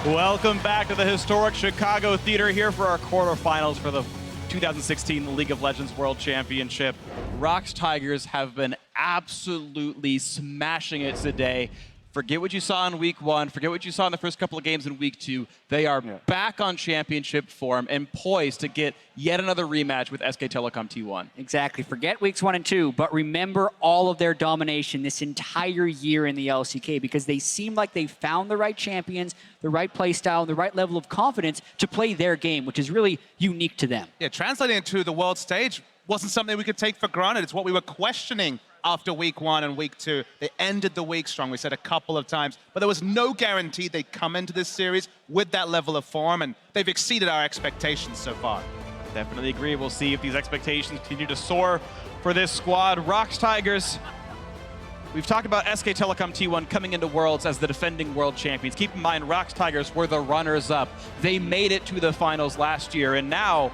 Welcome back to the historic Chicago Theater here for our quarterfinals for the 2016 League of Legends World Championship. ROX Tigers have been absolutely smashing it today. Forget what you saw in week one. Forget what you saw in the first couple of games in week two. They are back on championship form and poised to get yet another rematch with SK Telecom T1. Exactly. Forget weeks 1 and 2, but remember all of their domination this entire year in the LCK because they seem like they found the right champions, the right play style, the right level of confidence to play their game, which is really unique to them. Yeah, translating it to the world stage wasn't something we could take for granted. It's what we were questioning after week one and week two. They ended the week strong, we said a couple of times, but there was no guarantee they'd come into this series with that level of form, and they've exceeded our expectations so far. Definitely agree. We'll see if these expectations continue to soar for this squad. ROX Tigers, we've talked about SK Telecom T1 coming into Worlds as the defending world champions. Keep in mind, ROX Tigers were the runners-up. They made it to the finals last year, and now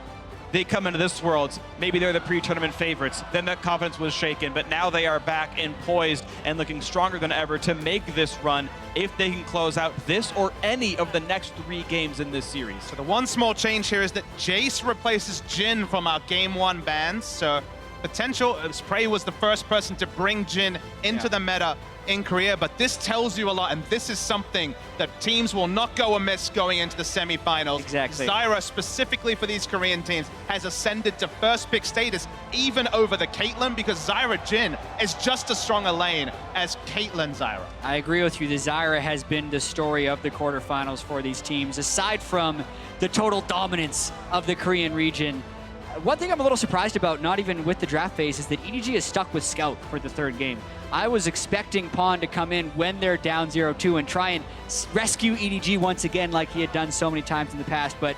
they come into this Worlds, maybe they're the pre-tournament favorites, then that confidence was shaken, but now they are back and poised and looking stronger than ever to make this run if they can close out this or any of the next 3 games in this series. So the one small change here is that Jace replaces Jhin from our game 1 bans, so potential, Spray was the first person to bring Jhin into the meta in Korea, but this tells you a lot, and this is something that teams will not go amiss going into the semifinals. Exactly. Zyra, specifically for these Korean teams, has ascended to first pick status even over the Caitlyn, because Zyra Jhin is just as strong a lane as Caitlyn Zyra. I agree with you. The Zyra has been the story of the quarterfinals for these teams, aside from the total dominance of the Korean region. One thing I'm a little surprised about, not even with the draft phase, is that EDG is stuck with Scout for the 3rd game. I was expecting Pond to come in when they're down 0-2 and try and rescue EDG once again like he had done so many times in the past, but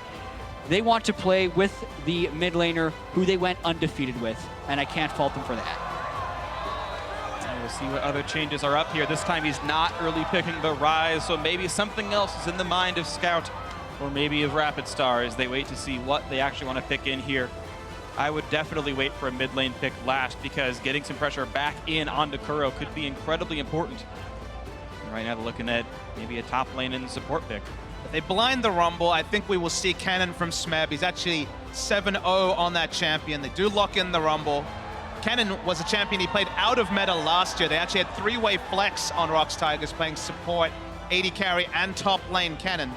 they want to play with the mid laner who they went undefeated with, and I can't fault them for that. And we'll see what other changes are up here. This time he's not early picking the Rise, so maybe something else is in the mind of Scout or maybe of Rapid Star as they wait to see what they actually want to pick in here. I would definitely wait for a mid lane pick last because getting some pressure back in onto Kuro could be incredibly important. And right now they're looking at maybe a top lane and support pick. If they blind the Rumble, I think we will see Cannon from Smeb. He's actually 7-0 on that champion. They do lock in the Rumble. Cannon was a champion he played out of meta last year. They actually had 3-way flex on ROX Tigers playing support, AD carry, and top lane Cannon.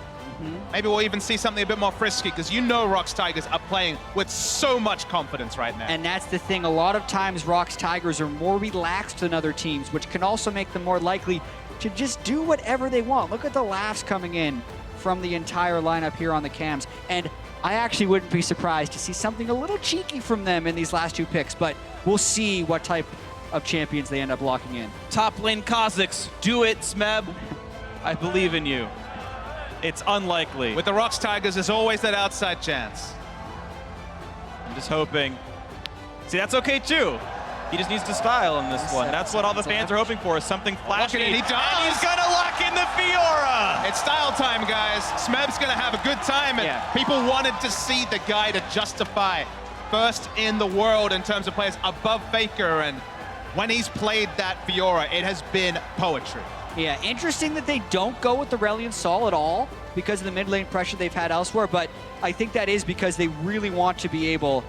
Maybe we'll even see something a bit more frisky because you know ROX Tigers are playing with so much confidence right now. And that's the thing. A lot of times ROX Tigers are more relaxed than other teams, which can also make them more likely to just do whatever they want. Look at the laughs coming in from the entire lineup here on the cams. And I actually wouldn't be surprised to see something a little cheeky from them in these last 2 picks, but we'll see what type of champions they end up locking in. Top lane Kha'Zix, do it, Smeb. I believe in you. It's unlikely. With the ROX Tigers, there's always that outside chance. I'm just hoping. See, that's okay too. He just needs to style in this one. That's what all the fans are hoping for, is something flashy. He does. And he's gonna lock in the Fiora! It's style time, guys. Smeb's gonna have a good time, and people wanted to see the guy to justify first in the world in terms of players above FLICKR, and when he's played that Fiora, it has been poetry. Yeah, interesting that they don't go with the Reliant Sol at all because of the mid lane pressure they've had elsewhere, but I think that is because they really want to be able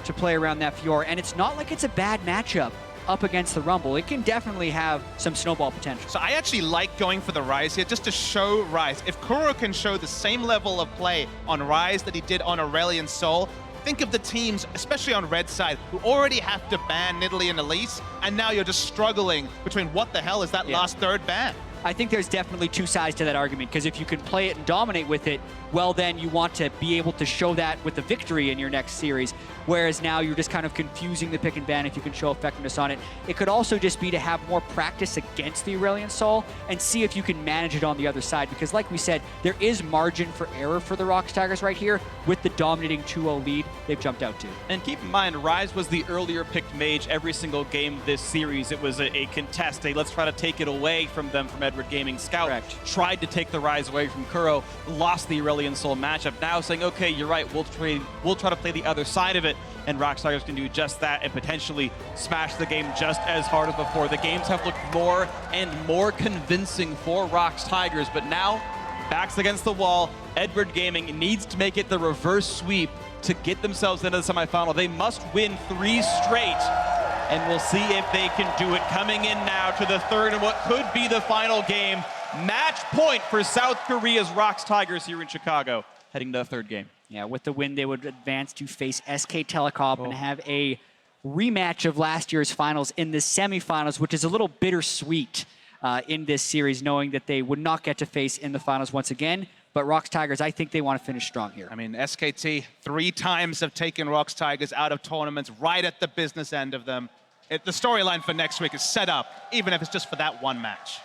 to play around that Fiora, and it's not like it's a bad matchup up against the Rumble. It can definitely have some snowball potential. So I actually like going for the Rise here just to show Rise. If Kuro can show the same level of play on Rise that he did on Aurelion Sol, think of the teams, especially on red side, who already have to ban Nidalee and Elise, and now you're just struggling between what the hell is that last 3rd ban? I think there's definitely 2 sides to that argument, because if you can play it and dominate with it, well, then you want to be able to show that with a victory in your next series, whereas now you're just kind of confusing the pick and ban if you can show effectiveness on it. It could also just be to have more practice against the Aurelion Sol and see if you can manage it on the other side, because like we said, there is margin for error for the ROX Tigers right here with the dominating 2-0 lead they've jumped out to. And keep in mind, Rise was the earlier picked mage every single game this series. It was a contest, let's try to take it away from them from Edward Gaming. Scout tried to take the Rise away from Kuro, lost the Aurelion Soul matchup. Now saying, okay, you're right, we'll try to play the other side of it, and ROX Tigers can do just that and potentially smash the game just as hard as before. The games have looked more and more convincing for ROX Tigers, but now backs against the wall. Edward Gaming needs to make it the reverse sweep to get themselves into the semifinal. They must win 3 straight, and we'll see if they can do it. Coming in now to the third and what could be the final game. Match point for South Korea's ROX Tigers here in Chicago, heading to the third game. Yeah, with the win, they would advance to face SK Telecom and have a rematch of last year's finals in the semifinals, which is a little bittersweet in this series, knowing that they would not get to face in the finals once again. But ROX Tigers, I think they want to finish strong here. I mean, SKT 3 times have taken ROX Tigers out of tournaments right at the business end of them. The storyline for next week is set up, even if it's just for that one match.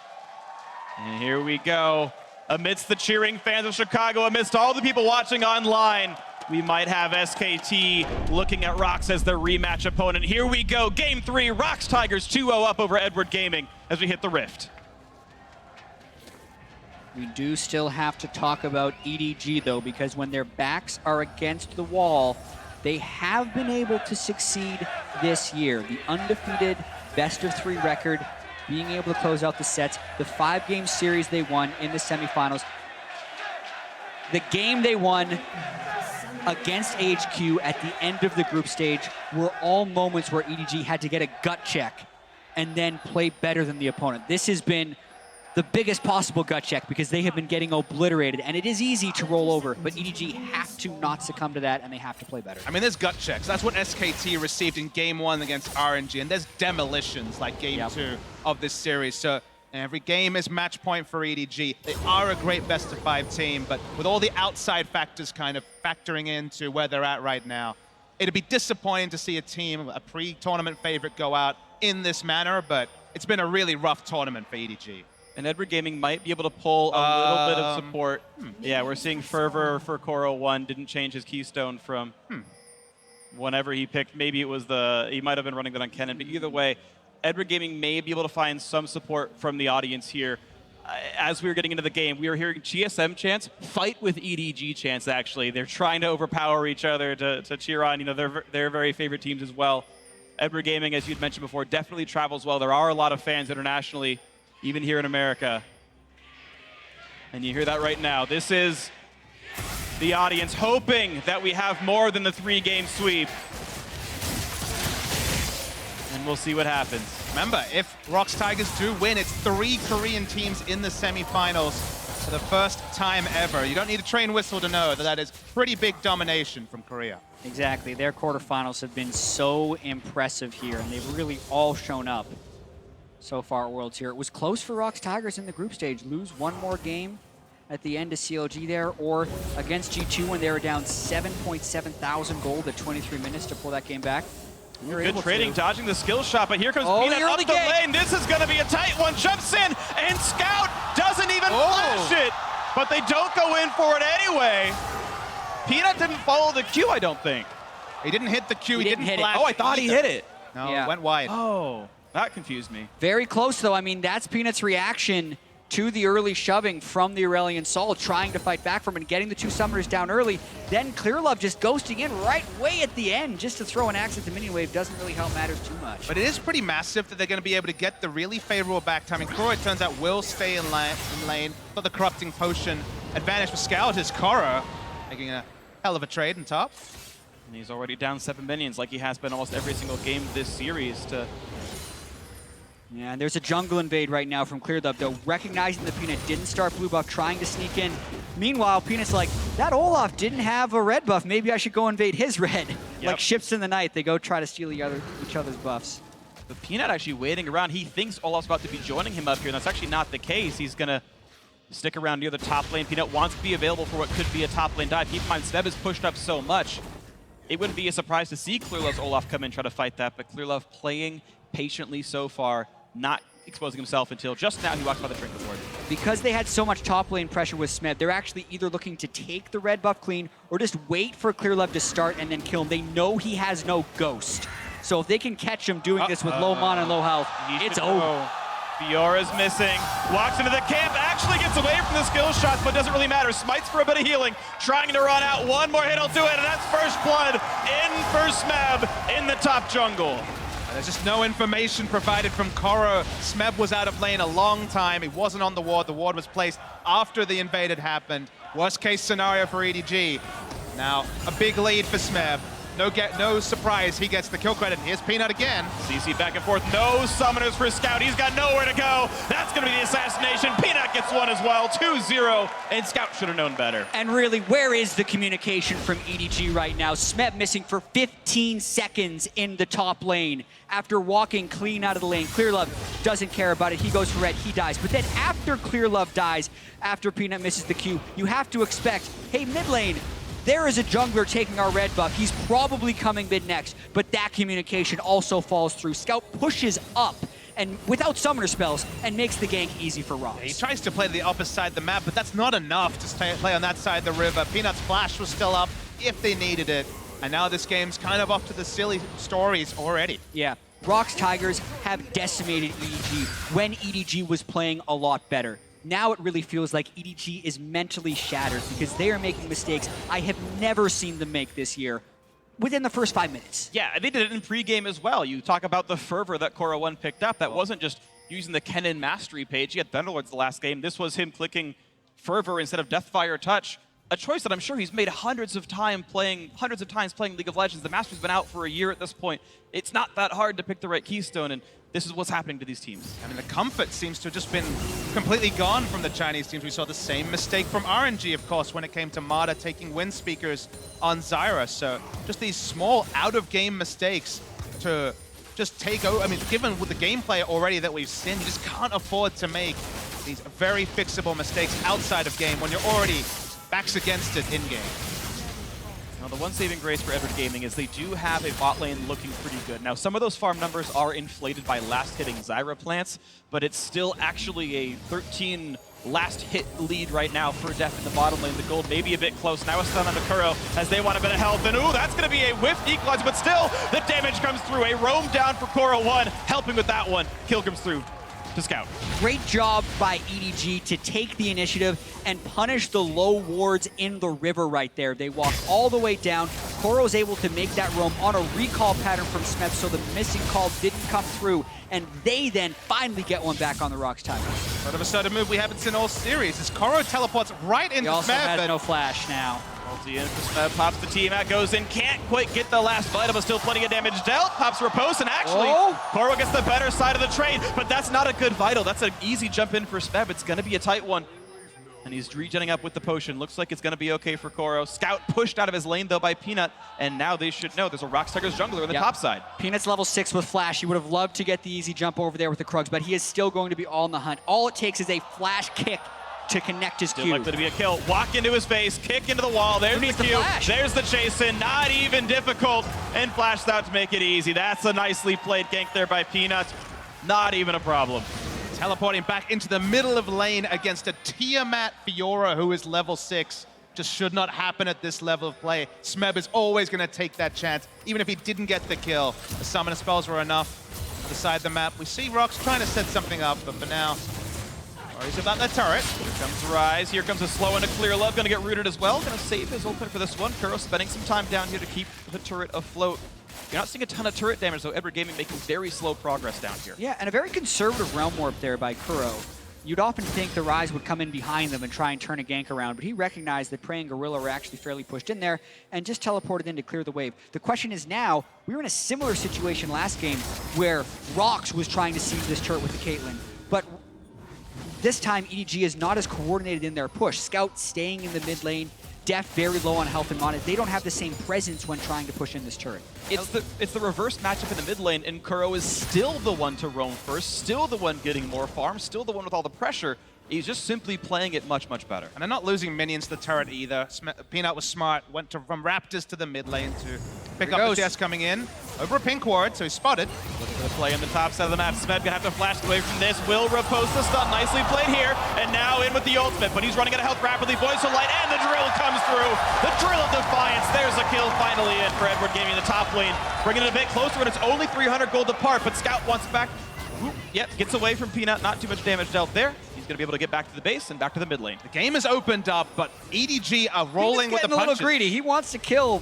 And here we go. Amidst the cheering fans of Chicago, amidst all the people watching online, we might have SKT looking at ROX as their rematch opponent. Here we go, Game 3, ROX Tigers 2-0 up over Edward Gaming as we hit the Rift. We do still have to talk about EDG, though, because when their backs are against the wall, they have been able to succeed this year. The undefeated best-of-3 record, being able to close out the sets, the 5-game series they won in the semifinals. The game they won against HQ at the end of the group stage were all moments where EDG had to get a gut check and then play better than the opponent. This has been the biggest possible gut check because they have been getting obliterated, and it is easy to roll over, but EDG have to not succumb to that, and they have to play better. I mean, there's gut checks. That's what SKT received in Game 1 against RNG, and there's demolitions like Game 2 of this series. So every game is match point for EDG. They are a great best-of-5 team, but with all the outside factors kind of factoring into where they're at right now, it'd be disappointing to see a team, a pre-tournament favorite, go out in this manner, but it's been a really rough tournament for EDG. And Edward Gaming might be able to pull a little bit of support. Yeah, we're seeing Fervor for Coro 1 didn't change his keystone from whenever he picked. Maybe it was he might have been running that on Kennen, but either way, Edward Gaming may be able to find some support from the audience here. As we were getting into the game, we were hearing GSM chants fight with EDG chants, actually. They're trying to overpower each other to cheer on. You know, they're very favorite teams as well. Edward Gaming, as you'd mentioned before, definitely travels well. There are a lot of fans internationally, even here in America. And you hear that right now. This is the audience hoping that we have more than the 3-game sweep. And we'll see what happens. Remember, if ROX Tigers do win, it's 3 Korean teams in the semifinals for the first time ever. You don't need a train whistle to know that that is pretty big domination from Korea. Exactly. Their quarterfinals have been so impressive here, and they've really all shown up so far at Worlds here. It was close for ROX Tigers in the group stage. Lose one more game at the end of CLG there, or against G2 when they were down 7.7 thousand gold at 23 minutes to pull that game back. Good trading, dodging the skill shot, but here comes Peanut up the lane. This is going to be a tight one. Jumps in, and Scout doesn't even flash it, but they don't go in for it anyway. Peanut didn't follow the cue, I don't think. He didn't hit the cue. He didn't hit flash it. Oh, I thought he hit it. No, it went wide. Oh, that confused me. Very close, though. I mean, that's Peanut's reaction to the early shoving from the Aurelion Sol, trying to fight back from it and getting the 2 summoners down early. Then Clearlove just ghosting in right way at the end just to throw an axe at the minion wave doesn't really help matters too much. But it is pretty massive that they're going to be able to get the really favorable back timing. Kuro, it turns out, will stay in lane. But the Corrupting Potion advantage for Scout is Koro, making a hell of a trade in top. And he's already down 7 minions like he has been almost every single game this series to... Yeah, and there's a jungle invade right now from Clearlove, though, recognizing that Peanut didn't start blue buff, trying to sneak in. Meanwhile, Peanut's like, that Olaf didn't have a red buff. Maybe I should go invade his red. Yep. Like ships in the night, they go try to steal each other's buffs. But Peanut actually waiting around. He thinks Olaf's about to be joining him up here, and that's actually not the case. He's going to stick around near the top lane. Peanut wants to be available for what could be a top lane dive. Keep in mind, Steb is pushed up so much. It wouldn't be a surprise to see Clearlove's Olaf come in and try to fight that, but Clearlove playing patiently so far, not exposing himself until just now he walks by the trinket ward. Because they had so much top lane pressure with Smed, they're actually either looking to take the red buff clean or just wait for Clearlove to start and then kill him. They know he has no ghost. So if they can catch him doing this with low mana and low health, it's over. Fiora's missing, walks into the camp, actually gets away from the skill shots, but doesn't really matter. Smites for a bit of healing, trying to run out. One more hit will do it, and that's first blood in for Smeb in the top jungle. There's just no information provided from Koro. Smeb was out of lane a long time. He wasn't on the ward. The ward was placed after the invade had happened. Worst case scenario for EDG. Now, a big lead for Smeb. No surprise, he gets the kill credit. Here's Peanut again. CC back and forth, no summoners for Scout. He's got nowhere to go. That's gonna be the assassination. Peanut gets one as well, 2-0, and Scout should have known better. And really, where is the communication from EDG right now? Smeb missing for 15 seconds in the top lane after walking clean out of the lane. Clearlove doesn't care about it. He goes for red, he dies. But then after Clearlove dies, after Peanut misses the Q, you have to expect, hey, mid lane, there is a jungler taking our red buff. He's probably coming mid next, but that communication also falls through. Scout pushes up and without summoner spells and makes the gank easy for ROX. He tries to play to the opposite side of the map, but that's not enough to play on that side of the river. Peanut's flash was still up if they needed it. And now this game's kind of off to the silly stories already. Yeah, ROX Tigers have decimated EDG when EDG was playing a lot better. Now it really feels like EDG is mentally shattered because they are making mistakes I have never seen them make this year within the first 5 minutes. Yeah, they did it in pregame as well. You talk about the fervor that Koro 1 picked up. That wasn't just using the Kennen mastery page. He had Thunderlords the last game. This was him clicking fervor instead of Deathfire Touch. A choice that I'm sure he's made hundreds of times playing League of Legends. The Master's been out for a year at this point. It's not that hard to pick the right keystone, and this is what's happening to these teams. I mean, the comfort seems to have just been completely gone from the Chinese teams. We saw the same mistake from RNG, of course, when it came to Mada taking wind speakers on Zyra. So just these small out-of-game mistakes to just take over. I mean, given with the gameplay already that we've seen, you just can't afford to make these very fixable mistakes outside of game when you're already backs against it in-game. Now, the one saving grace for Edward Gaming is they do have a bot lane looking pretty good. Now, some of those farm numbers are inflated by last-hitting Zyra plants, but it's still actually a 13 last-hit lead right now for Def in the bottom lane. The gold may be a bit close. Now a stun on Kuro as they want a bit of health. And ooh, that's going to be a whiff equalizer, but still, the damage comes through. A roam down for Koro 1, helping with that one. Kill comes through to Scout. Great job by EDG to take the initiative and punish the low wards in the river right there. They walk all the way down. Koro's able to make that roam on a recall pattern from Smeb, so the missing call didn't come through, and they then finally get one back on the ROX Tigers. Sort of a sudden move we haven't seen all series as Koro teleports right into Smeb. He also has no flash now. Ulti in for Smeb, pops the team out, goes in, can't quite get the last vital, but still plenty of damage dealt. Pops Riposte, and actually, Koro gets the better side of the trade, but that's not a good vital. That's an easy jump in for Smeb. It's going to be a tight one. And he's regenning up with the potion. Looks like it's going to be okay for Koro. Scout pushed out of his lane, though, by Peanut, and now they should know there's a ROX Tigers jungler on the top side. Peanut's level 6 with flash. He would have loved to get the easy jump over there with the Krugs, but he is still going to be all in the hunt. All it takes is a flash kick to connect his Q. Still likely to be a kill. Walk into his face, kick into the wall. There's the Q. There's the chase in. Not even difficult. And flashed out to make it easy. That's a nicely played gank there by Peanut. Not even a problem. Teleporting back into the middle of lane against a Tiamat Fiora who is level 6. Just should not happen at this level of play. Smeb is always going to take that chance, even if he didn't get the kill. The summoner spells were enough to decide the map. We see ROX trying to set something up, but for now, worries about that turret. Here comes Rise. Here comes a slow and a Clearlove. Gonna get rooted as well. Gonna save his ultimate for this one. Kuro spending some time down here to keep the turret afloat. You're not seeing a ton of turret damage, though. Edward Gaming making very slow progress down here. Yeah, and a very conservative Realm Warp there by Kuro. You'd often think the Rise would come in behind them and try and turn a gank around, but he recognized that Prey and Gorilla were actually fairly pushed in there and just teleported in to clear the wave. The question is now, we were in a similar situation last game where ROX was trying to seize this turret with the Caitlyn, but this time EDG is not as coordinated in their push. Scout staying in the mid lane, Def very low on health and mana. They don't have the same presence when trying to push in this turret. It's the reverse matchup in the mid lane, and Kuro is still the one to roam first, still the one getting more farm, still the one with all the pressure. He's just simply playing it much, much better. And they're not losing minions to the turret either. Peanut was smart, went from Raptors to the mid lane to pick up the CS coming in. Over a pink ward, so he's spotted. Looking for the play on the top side of the map. Smeb gonna have to flash away from this. Will Riposte the stun. Nicely played here. And now in with the ultimate, but he's running out of health rapidly. Voice of Light, and the drill comes through. The drill of Defiance. There's a kill finally in for Edward Gaming in the top lane. Bringing it a bit closer, and it's only 300 gold apart, but Scout wants back. Yep, gets away from Peanut. Not too much damage dealt there. He's going to be able to get back to the base and back to the mid lane. The game has opened up, but EDG are rolling with the punches. A little greedy. He wants to kill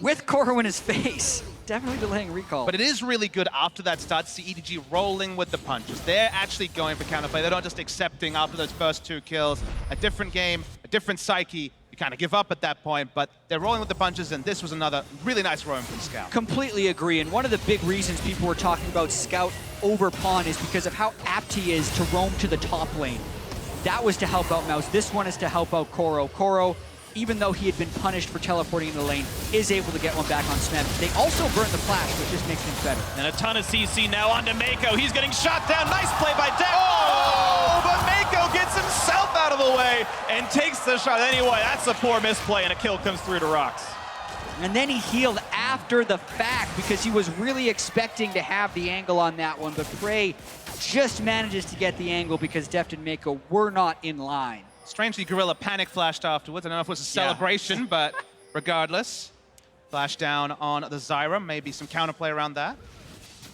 with Koro in his face. definitely delaying recall. But it is really good after that start to see EDG rolling with the punches. They're actually going for counterplay. They're not just accepting after those first 2 kills. A different game, a different psyche. You kind of give up at that point, but they're rolling with the punches, and this was another really nice roam from Scout. Completely agree, and one of the big reasons people were talking about Scout over Pawn is because of how apt he is to roam to the top lane. That was to help out Mouse. This one is to help out Koro. Koro, even though he had been punished for teleporting in the lane, is able to get one back on Smeb. They also burn the flash, which just makes things better. And a ton of CC now onto Mako. He's getting shot down. Nice play by Deck. Oh, but Mako gets himself out of the way and takes the shot anyway. That's a poor misplay, and a kill comes through to ROX. And then he healed after the fact because he was really expecting to have the angle on that one, but Prey just manages to get the angle because Deft and Mako were not in line. Strangely, Gorilla panic flashed afterwards. I don't know if it was a celebration, but regardless, flash down on the Zyra. Maybe some counterplay around that.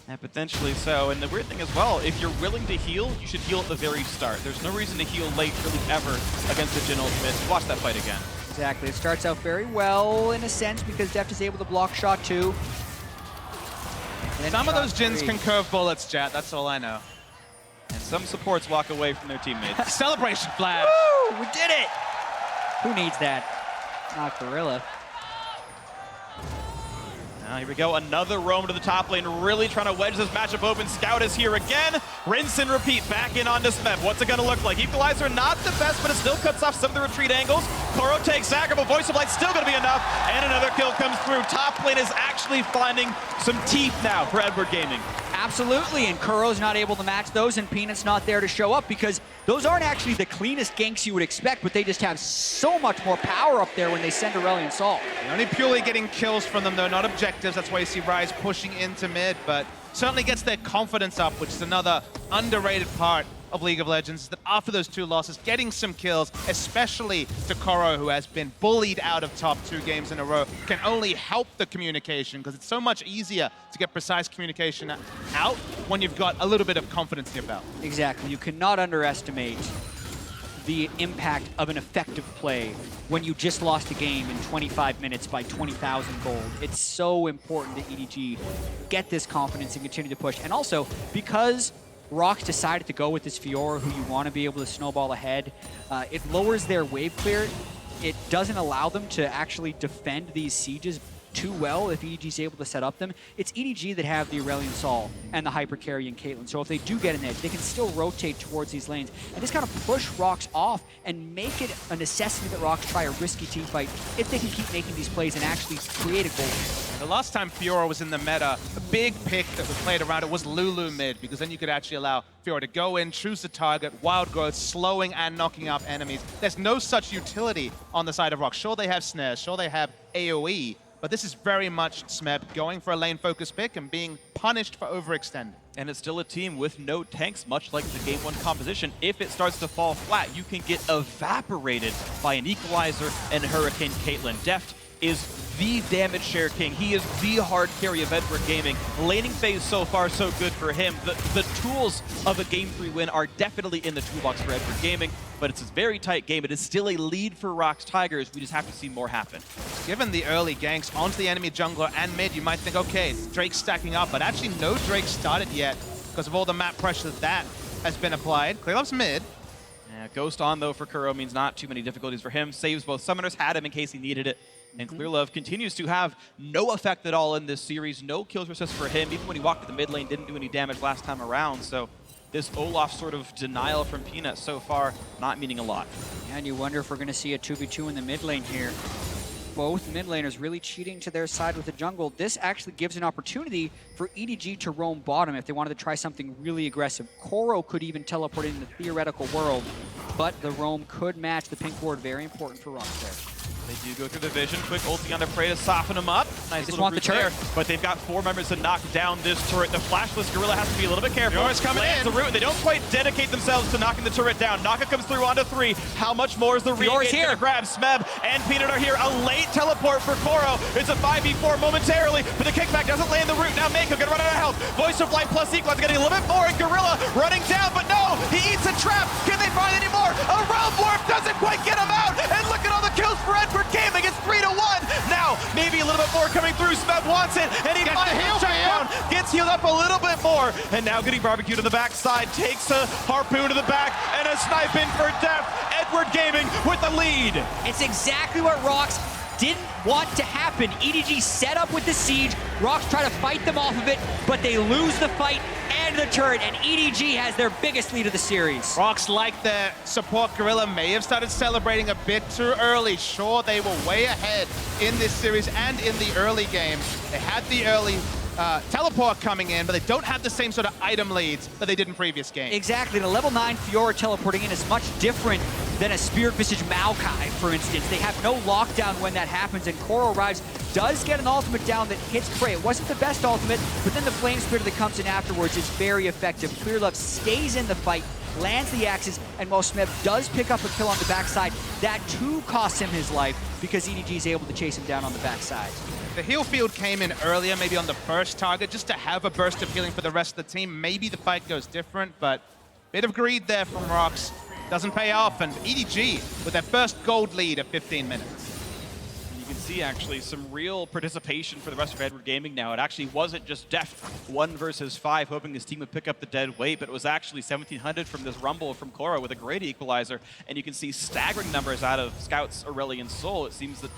Yeah, potentially so. And the weird thing as well, if you're willing to heal, you should heal at the very start. There's no reason to heal late, really, ever against the Jhin ultimate. Watch that fight again. Exactly. It starts out very well in a sense because Deft is able to block shot 2. Some of those Jhins can curve bullets, chat. That's all I know. And some supports walk away from their teammates. Celebration flash. Woo! We did it! Who needs that? Not Gorilla. Now here we go, another roam to the top lane, really trying to wedge this matchup open. Scout is here again. Rinse and repeat, back in onto Smeb. What's it gonna look like? Equalizer, not the best, but it still cuts off some of the retreat angles. Koro takes Zagger, but Voice of Light still gonna be enough. And another kill comes through. Top lane is actually finding some teeth now for Edward Gaming. Absolutely, and Kuro's not able to match those, and Peanut's not there to show up because those aren't actually the cleanest ganks you would expect, but they just have so much more power up there when they send Aurelion Sol. You're only purely getting kills from them, though, not objectives. That's why you see Rise pushing into mid, but certainly gets their confidence up, which is another underrated part of League of Legends, is that after those 2 losses, getting some kills, especially to Koro, who has been bullied out of top 2 games in a row, can only help the communication, because it's so much easier to get precise communication out when you've got a little bit of confidence in your belt. Exactly. You cannot underestimate the impact of an effective play when you just lost a game in 25 minutes by 20,000 gold. It's so important that EDG get this confidence and continue to push. And also, because ROX decided to go with this Fiora, who you want to be able to snowball ahead, it lowers their wave clear. It doesn't allow them to actually defend these sieges too well if EDG is able to set up them. It's EDG that have the Aurelion Sol and the Hyper Carry and Caitlyn. So if they do get an edge, they can still rotate towards these lanes and just kind of push ROX off and make it a necessity that ROX try a risky team fight if they can keep making these plays and actually create a goal. The last time Fiora was in the meta, a big pick that was played around it was Lulu mid, because then you could actually allow Fiora to go in, choose the target, wild growth, slowing and knocking up enemies. There's no such utility on the side of ROX. Sure, they have snares, sure, they have AoE, but this is very much Smeb going for a lane-focused pick and being punished for overextending. And it's still a team with no tanks, much like the Game 1 composition. If it starts to fall flat, you can get evaporated by an Equalizer and Hurricane Caitlyn. Deft is the damage share king. He is the hard carry of Edward Gaming. Laning phase so far so good for him. The tools of a Game 3 win are definitely in the toolbox for Edward Gaming, but it's a very tight game. It is still a lead for ROX Tigers. We just have to see more happen. Given the early ganks onto the enemy jungler and mid, you might think, okay, Drake's stacking up, but actually no Drake started yet because of all the map pressure that has been applied. Clearlove's mid. Yeah, Ghost on, though, for Kuro means not too many difficulties for him. Saves both summoners, had him in case he needed it. And Clearlove continues to have no effect at all in this series. No kills resist for him. Even when he walked to the mid lane, didn't do any damage last time around. So this Olaf sort of denial from Peanut so far not meaning a lot. Yeah, and you wonder if we're going to see a 2v2 in the mid lane here. Both mid laners really cheating to their side with the jungle. This actually gives an opportunity for EDG to roam bottom if they wanted to try something really aggressive. Koro could even teleport in the theoretical world, but the roam could match the pink ward. Very important for ROX there. They do go through the vision. Quick ulti on Prey to soften him up. Nice little want the turret. there. But they've got 4 members to knock down this turret. The flashless Gorilla has to be a little bit careful. Fiora's coming in. The root. They don't quite dedicate themselves to knocking the turret down. Naka comes through onto 3. How much more is the Fiora's re-engage here. gonna grab? Smeb and Peanut are here. A late teleport for Koro. It's a 5v4 momentarily, but the kickback doesn't land the root. Now Mako gonna run out of health. Voice of Light plus Equalizer getting a little bit more, and Gorilla running down, but no! He eats a trap! Can they find any more? A realm warp doesn't quite get him out! And look at all the kills for Edward Gaming! It's 3-1! Now, maybe a little bit more coming through. Smeb wants it, and he finds the shutdown, gets healed up a little bit more, and now getting barbecued to the backside, takes a harpoon to the back, and a snipe in for Deft. Edward Gaming with the lead. It's exactly what ROX didn't want to happen. EDG set up with the siege, ROX try to fight them off of it, but they lose the fight and the turret, and EDG has their biggest lead of the series. ROX, like their support gorilla, may have started celebrating a bit too early. Sure, they were way ahead in this series and in the early game. They had the early teleport coming in, but they don't have the same sort of item leads that they did in previous games. Exactly. The level 9 Fiora teleporting in is much different than a Spirit Visage Maokai, for instance. They have no lockdown when that happens, and Koro arrives, does get an ultimate down that hits Prey. It wasn't the best ultimate, but then the Flame Spitter that comes in afterwards is very effective. Clearlove stays in the fight, lands the axes, and while Smeb does pick up a kill on the backside, that too costs him his life because EDG is able to chase him down on the backside. The heal field came in earlier, maybe on the first target, just to have a burst of healing for the rest of the team. Maybe the fight goes different, but bit of greed there from ROX. Doesn't pay off, and EDG with their first gold lead of 15 minutes. You can see actually some real participation for the rest of Edward Gaming now. It actually wasn't just Deft 1 versus 5, hoping his team would pick up the dead weight, but it was actually 1,700 from this Rumble from Koro with a great equalizer, and you can see staggering numbers out of Scout's Aurelion Sol. It seems that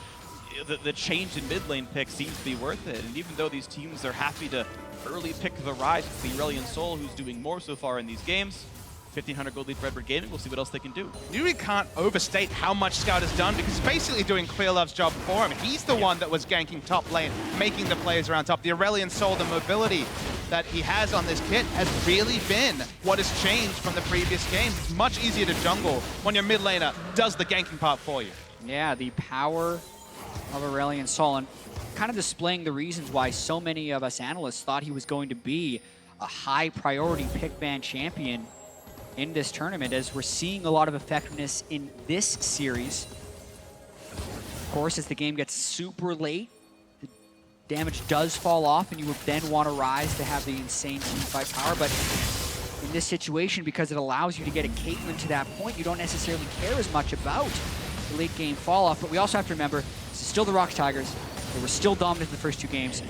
the change in mid lane pick seems to be worth it, and even though these teams are happy to early pick the Rise with the Aurelion Sol, who's doing more so far in these games, 1,500 gold lead for Edward Gaming, we'll see what else they can do. You really can't overstate how much Scout has done, because he's basically doing Clearlove's job for him. He's the one that was ganking top lane, making the plays around top. The Aurelion Sol, the mobility that he has on this kit has really been what has changed from the previous games. It's much easier to jungle when your mid laner does the ganking part for you. Yeah, the power of Aurelion Sol, and kind of displaying the reasons why so many of us analysts thought he was going to be a high priority pick ban champion in this tournament, as we're seeing a lot of effectiveness in this series. Of course, as the game gets super late, the damage does fall off, and you would then want to Rise to have the insane teamfight power, but in this situation, because it allows you to get a Caitlyn to that point, you don't necessarily care as much about the late game fall off. But we also have to remember, this is still the ROX Tigers. They were still dominant in the first two games,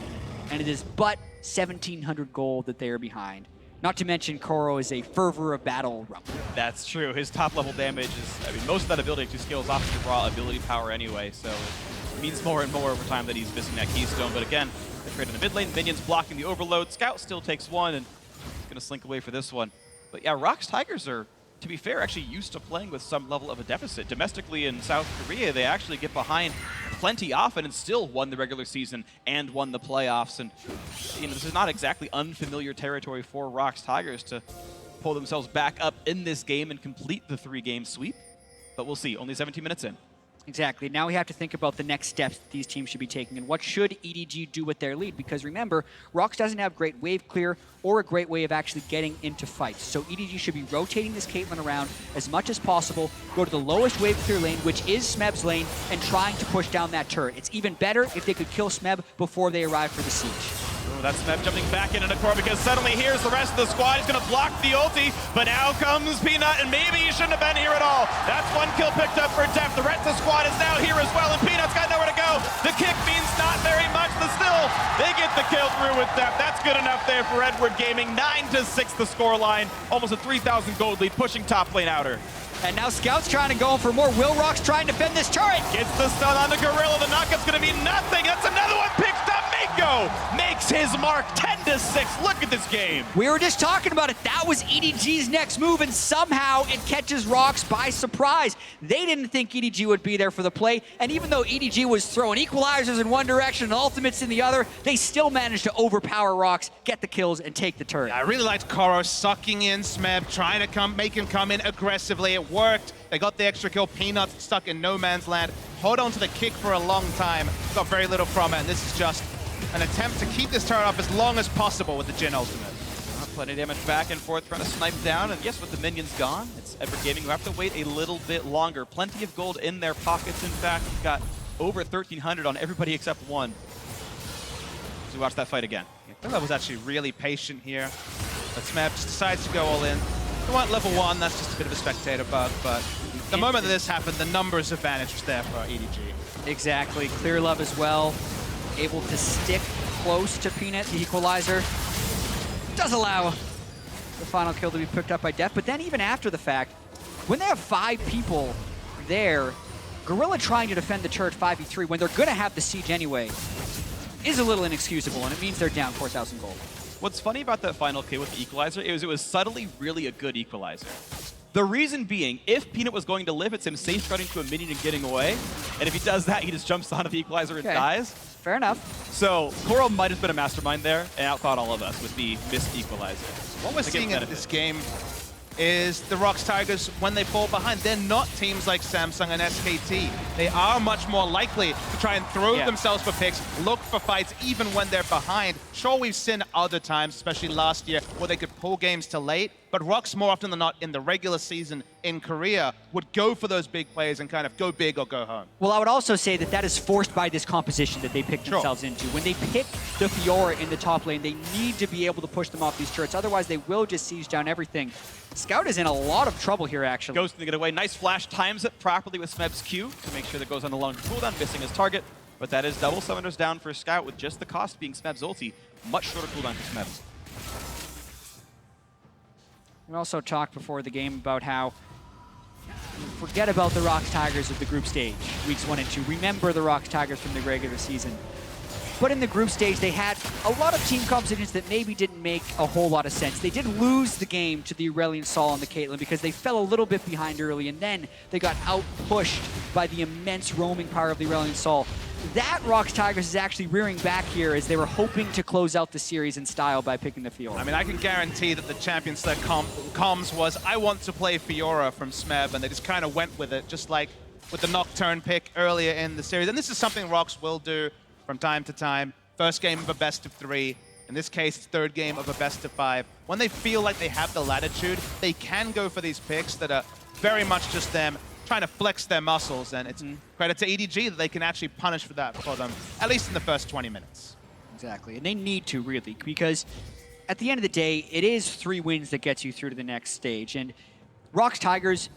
and it is but 1,700 gold that they are behind. Not to mention, Koro is a fervor of battle Rumble. That's true. His top level damage is, I mean, most of that ability to scales off the raw ability power anyway, so it means more and more over time that he's missing that keystone. But again, they trade in the mid lane, minions blocking the overload. Scout still takes one, and he's gonna slink away for this one. But yeah, ROX Tigers are, to be fair, actually used to playing with some level of a deficit. Domestically in South Korea, they actually get behind plenty often and still won the regular season and won the playoffs. And you know, this is not exactly unfamiliar territory for ROX Tigers to pull themselves back up in this game and complete the 3-game sweep. But we'll see, only 17 minutes in. Exactly. Now we have to think about the next steps that these teams should be taking, and what should EDG do with their lead? Because remember, ROX doesn't have great wave clear or a great way of actually getting into fights. So EDG should be rotating this Caitlyn around as much as possible, go to the lowest wave clear lane, which is Smeb's lane, and trying to push down that turret. It's even better if they could kill Smeb before they arrive for the siege. Oh, that's Smeb jumping back into the core, because suddenly here's the rest of the squad. He's going to block the ulti, but now comes Peanut, and maybe he shouldn't have been here at all. That's one kill picked up for Deft. The rest of the squad is now here as well, and Peanut's got nowhere to go. The kick means not very much, but still, they get the kill through with Deft. That's good enough there for Edward Gaming. 9-6 the scoreline. Almost a 3,000 gold lead, pushing top lane outer. And now Scout's trying to go for more. Will ROX trying to defend this turret. Gets the stun on the Gorilla. The knockup's going to be nothing. That's another one picked up. Mako makes his mark. 10-6. Look at this game. We were just talking about it. That was EDG's next move, and somehow it catches ROX by surprise. They didn't think EDG would be there for the play, and even though EDG was throwing equalizers in one direction and ultimates in the other, they still managed to overpower ROX, get the kills, and take the turret. I really liked Koro sucking in Smeb, trying to make him come in aggressively. It worked. They got the extra kill. Peanuts stuck in no man's land. Hold on to the kick for a long time. Got very little from it, and this is just an attempt to keep this turret up as long as possible with the Jhin ultimate. Plenty of damage back and forth, trying to snipe down, and yes, with the minions gone, it's Edward Gaming who have to wait a little bit longer. Plenty of gold in their pockets, in fact. We've got over 1,300 on everybody except one. As we watch that fight again. Clearlove was actually really patient here, but Smeb just decides to go all in. They want level 1, that's just a bit of a spectator bug, but the moment that this happened, the numbers advantage was there for EDG. Exactly. Clearlove as well. able to stick close to Peanut, the equalizer. Does allow the final kill to be picked up by Def, but then even after the fact, when they have 5 people there, Gorilla trying to defend the turret 5v3 when they're gonna have the siege anyway is a little inexcusable, and it means they're down 4,000 gold. What's funny about that final kill with the equalizer is it was subtly really a good equalizer. The reason being, if Peanut was going to live, it's him safeguarding to a minion and getting away. And if he does that, he just jumps onto the equalizer and dies. Fair enough. So Coral might have been a mastermind there and outthought all of us with the missed equalizer. What we're seeing in this game is the ROX Tigers, when they fall behind, they're not teams like Samsung and SKT. They are much more likely to try and throw themselves for picks, look for fights even when they're behind. Sure, we've seen other times, especially last year, where they could pull games to late, but ROX more often than not in the regular season in Korea would go for those big plays and kind of go big or go home. Well, I would also say that that is forced by this composition that they picked themselves into. When they pick the Fiora in the top lane, they need to be able to push them off these turrets. Otherwise, they will just siege down everything. Scout is in a lot of trouble here, actually. Goes to get away. Nice flash, times it properly with Smeb's Q to make sure that goes on the long cooldown, missing his target. But that is double summoners down for Scout with just the cost being Smeb's ulti. Much shorter cooldown for Smeb. We also talked before the game about how forget about the ROX Tigers of the group stage, weeks 1 and 2. Remember the ROX Tigers from the regular season. But in the group stage, they had a lot of team compositions that maybe didn't make a whole lot of sense. They did lose the game to the Aurelion Sol and the Caitlyn because they fell a little bit behind early, and then they got out-pushed by the immense roaming power of the Aurelion Sol. That ROX Tigers is actually rearing back here as they were hoping to close out the series in style by picking the Fiora. I mean, I can guarantee that the champion select comms was, I want to play Fiora from Smeb, and they just kind of went with it, just like with the Nocturne pick earlier in the series. And this is something ROX will do from time to time. First game of a best of 3. In this case, it's third game of a best of 5. When they feel like they have the latitude, they can go for these picks that are very much just them trying to flex their muscles, and it's credit to EDG that they can actually punish for that for them, at least in the first 20 minutes. Exactly, and they need to really, because at the end of the day, it is 3 wins that gets you through to the next stage, and ROX Tigers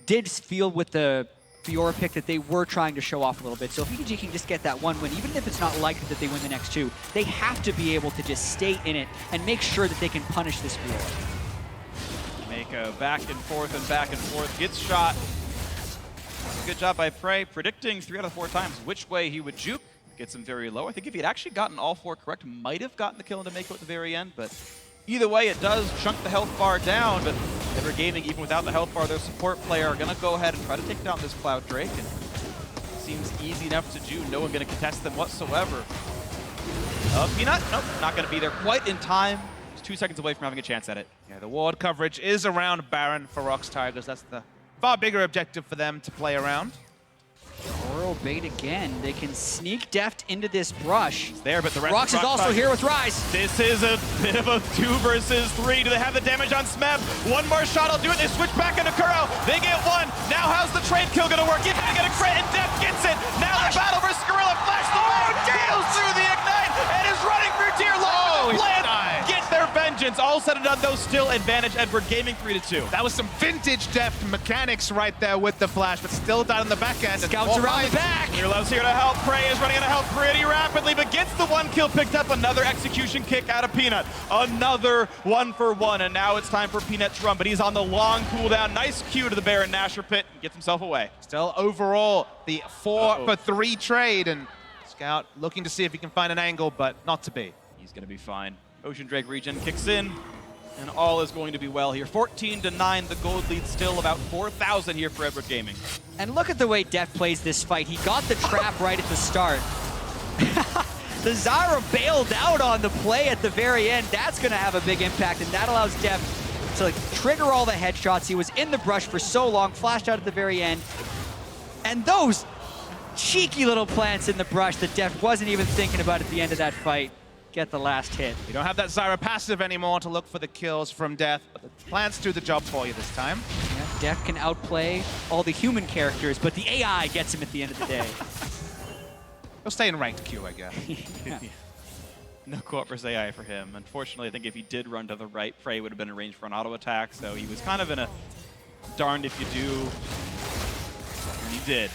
did feel with the Fiora pick that they were trying to show off a little bit. So if EDG can just get that 1 win, even if it's not likely that they win the next 2, they have to be able to just stay in it and make sure that they can punish this Fiora. Make a back and forth, gets shot. Good job by Prey, predicting 3 out of 4 times which way he would juke. Gets him very low. I think if he had actually gotten all 4 correct, might have gotten the kill to make it at the very end, but either way, it does chunk the health bar down, but Ever Gaming, even without the health bar, their support player are going to go ahead and try to take down this Cloud Drake, and seems easy enough to do. No one going to contest them whatsoever. Peanut, nope, not going to be there quite in time. He's 2 seconds away from having a chance at it. Yeah, the ward coverage is around Baron for ROX Tigers. That's the far bigger objective for them to play around. Oro bait again. They can sneak Deft into this brush. It's there, but the rest ROX is also here with Rise. This is a bit of a 2 versus 3. Do they have the damage on Smeb? One more shot will do it. They switch back into Kuro. They get 1. Now how's the trade kill going to work? He's going to get a crit, and Deft gets it. Now the battle versus Gorilla. Flash the way. Deals through the Ignite and is running through tier low. Get their vengeance. All said and done, though, still advantage Edward Gaming 3-2. That was some vintage Deft mechanics right there with the flash, but still down in the back end. Scouts around the back. Mirlov's here to help. Prey is running out of health pretty rapidly, but gets the 1 kill picked up. Another execution kick out of Peanut. Another 1 for 1, and now it's time for Peanut to run, but he's on the long cooldown. Nice Q to the Baron Nashor pit and gets himself away. Still overall, the 4 for 3 trade, and Scout looking to see if he can find an angle, but not to be. He's going to be fine. Ocean Drake regen kicks in, and all is going to be well here. 14-9, the gold lead still about 4,000 here for Edward Gaming. And look at the way Deft plays this fight. He got the trap right at the start. The Zyra bailed out on the play at the very end. That's going to have a big impact, and that allows Deft to trigger all the headshots. He was in the brush for so long, flashed out at the very end. And those cheeky little plants in the brush that Deft wasn't even thinking about at the end of that fight get the last hit. You don't have that Zyra passive anymore to look for the kills from Death, but the plants do the job for you this time. Yeah, Deft can outplay all the human characters, but the AI gets him at the end of the day. He'll stay in ranked queue, I guess. Yeah. No co-op versus AI for him. Unfortunately, I think if he did run to the right, Frey would have been in range for an auto attack, so he was kind of in a darned if you do, and he did.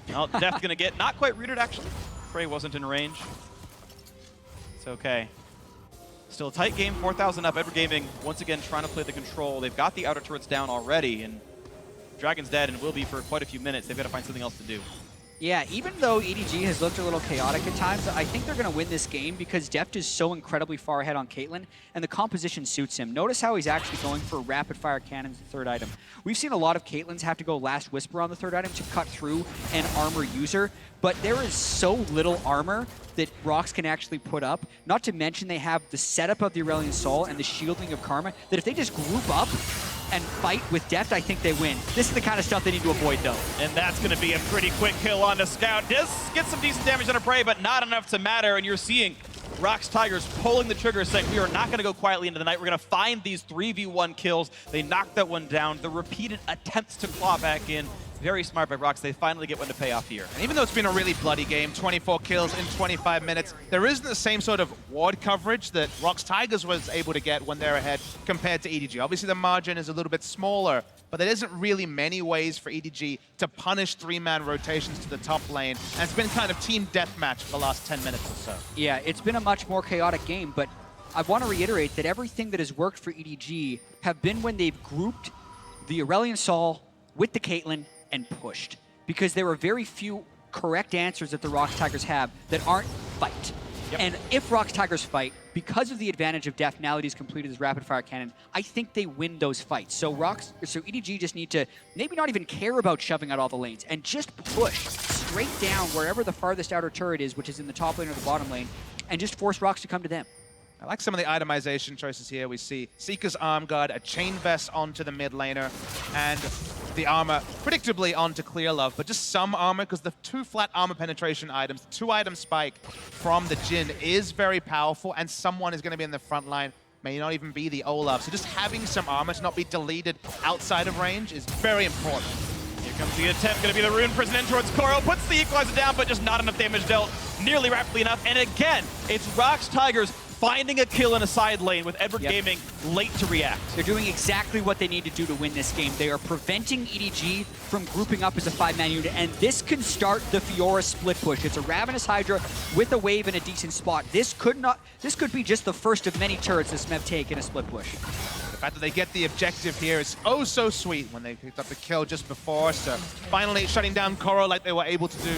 Well, Deft's gonna get not quite rooted actually. Prey wasn't in range. It's okay. Still a tight game, 4,000 up. Edward Gaming, once again, trying to play the control. They've got the outer turrets down already, and Dragon's dead and will be for quite a few minutes. They've got to find something else to do. Yeah, even though EDG has looked a little chaotic at times, I think they're going to win this game because Deft is so incredibly far ahead on Caitlyn, and the composition suits him. Notice how he's actually going for rapid-fire cannons, the third item. We've seen a lot of Caitlyn's have to go Last Whisper on the third item to cut through an armor user, but there is so little armor that ROX can actually put up. Not to mention they have the setup of the Aurelion Sol and the shielding of Karma, that if they just group up and fight with Deft, I think they win. This is the kind of stuff they need to avoid, though. And that's going to be a pretty quick kill on the Scout. Does get some decent damage on a Prey, but not enough to matter. And you're seeing ROX Tigers pulling the trigger, saying, we are not going to go quietly into the night. We're going to find these 3v1 kills. They knocked that one down. The repeated attempts to claw back in. Very smart by ROX. They finally get one to pay off here. And even though it's been a really bloody game, 24 kills in 25 minutes, there isn't the same sort of ward coverage that ROX Tigers was able to get when they're ahead compared to EDG. Obviously, the margin is a little bit smaller, but there isn't really many ways for EDG to punish three-man rotations to the top lane. And it's been kind of team deathmatch for the last 10 minutes or so. Yeah, it's been a much more chaotic game, but I want to reiterate that everything that has worked for EDG have been when they've grouped the Aurelion Sol with the Caitlyn and pushed, because there are very few correct answers that the ROX Tigers have that aren't fight. Yep. And if ROX Tigers fight, because of the advantage of Deft now that he's completed his rapid fire cannon, I think they win those fights. So EDG just need to maybe not even care about shoving out all the lanes and just push straight down wherever the farthest outer turret is, which is in the top lane or the bottom lane, and just force ROX to come to them. I like some of the itemization choices here. We see Seeker's Arm Guard, a Chain Vest onto the mid laner, and the armor predictably onto Clear Love, but just some armor, because the 2 flat armor penetration items, 2-item spike from the Jhin is very powerful, and someone is going to be in the front line, may not even be the Olaf. So just having some armor to not be deleted outside of range is very important. Here comes the attempt, going to be the Rune Prison in towards Koro, puts the equalizer down, but just not enough damage dealt nearly rapidly enough. And again, it's ROX Tigers finding a kill in a side lane with Edward Gaming late to react. They're doing exactly what they need to do to win this game. They are preventing EDG from grouping up as a 5-man unit, and this can start the Fiora split push. It's a Ravenous Hydra with a wave in a decent spot. This could be just the first of many turrets that Smeb take in a split push. The fact that they get the objective here is oh so sweet when they picked up the kill just before, so finally shutting down Koro like they were able to do